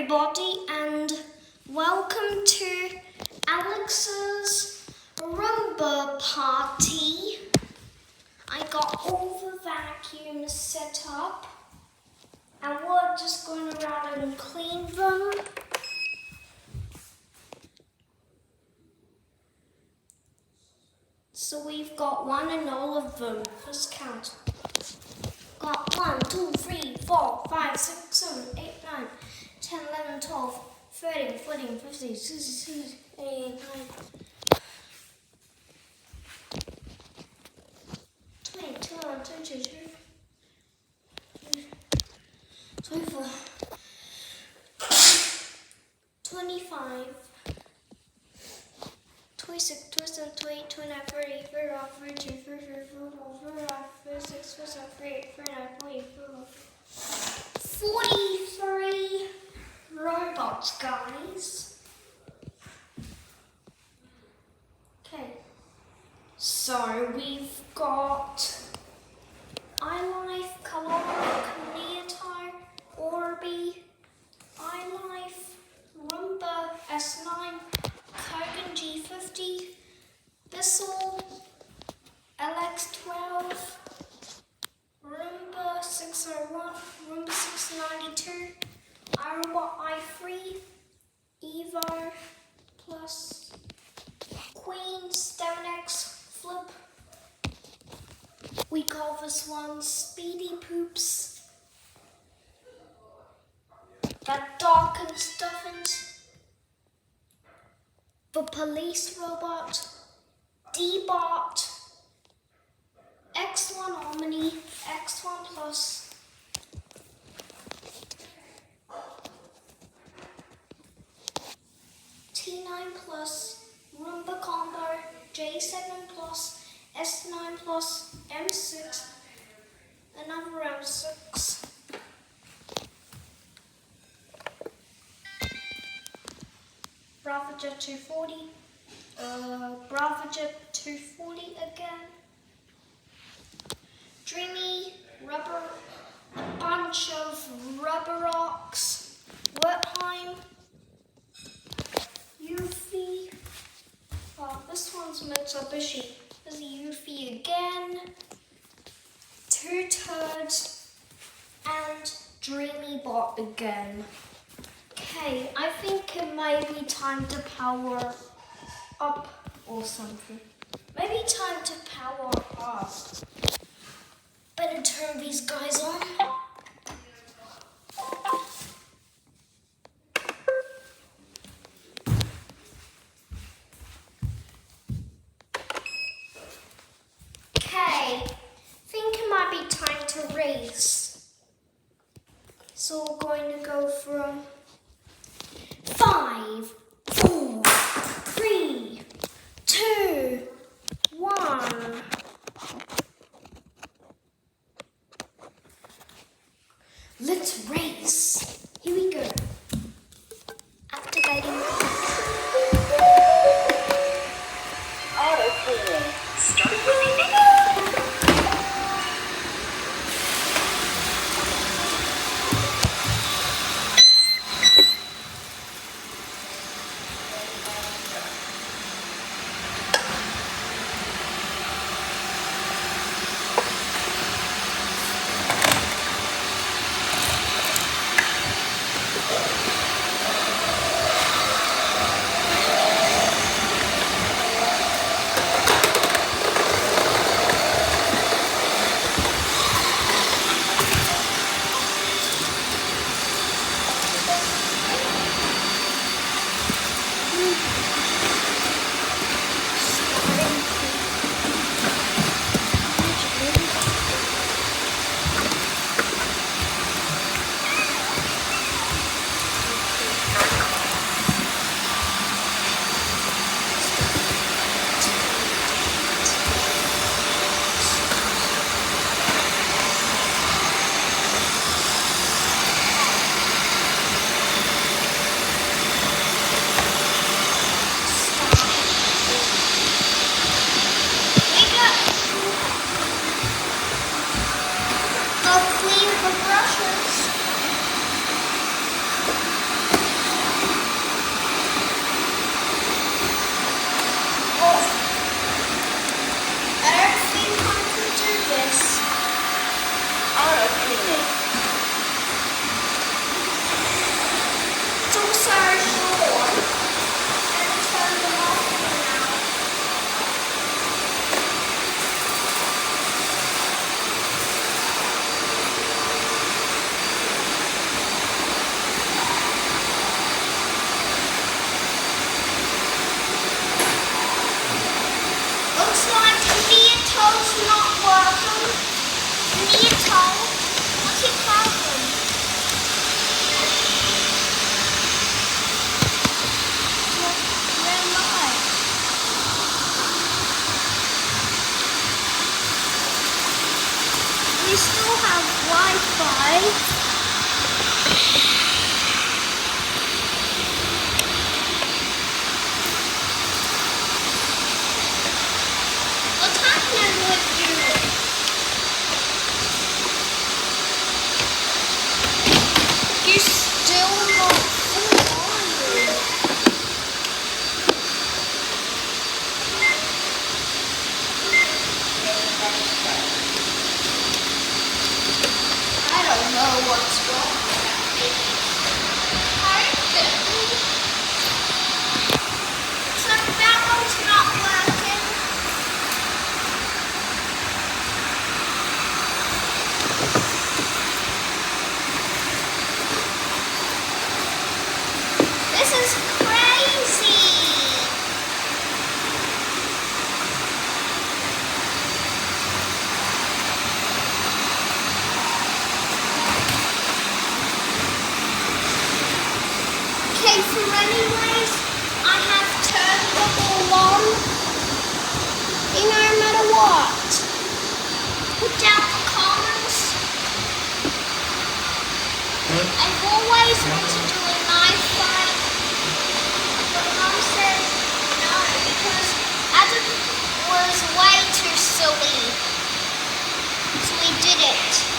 everybody, and welcome to Alex's Roomba party. I got all the vacuums set up, and we're just going around and clean them. So we've got one in all of them. Let's count. Got 1, 2, 3, 4, 5, 6, 7, 8, 9, 10, 11, 12, 13, 14, 15, 16, 17, 18, 19, 20, 21, 22, 24, 25, 26, 27, 28, 29, 30, 31, 32, 33, 34, 35, 36, 37, 38, 39, 40, 43 robots, guys. Okay, so we've got iLife, Kalora, Neotire, Orbi, iLife, Roomba S9, Kogan G50, Bissell, LX12, Roomba 601, Roomba 692, iRobot i3, Evo Plus, Queen, Sterenex, Flip. We call this one Speedy Poops. Got Doc and Stuffins. The Police Robot, D-Bot, X1 Omni, X1 Plus, T9 Plus, Roomba Combo, J7 Plus, S9 Plus, M6, another M6. Bravajet 240, Bravajet 240 again, Dreamy, Rubber, a bunch of Rubber Rocks, Wertheim, Eufy, this one's Mitsubishi, there's a Eufy again, Two Turds, and Dreamy Bot again. Okay, I think it might be time to power up or something. Maybe time to power up. Better turn these guys on. Okay, think it might be time to race. So we're going to go from 5, 4, 3, 2, 1. Let's race. Here we go. Activating. Auto cleaning. Start cleaning. know what's wrong with that baby. Looks like that one's not working. This is crazy. Okay, for anyways, I have turned the ball on. No matter what. Put down the comments. I've always wanted to do a knife fight, but Mum said no because Adam was way too silly. So we did it.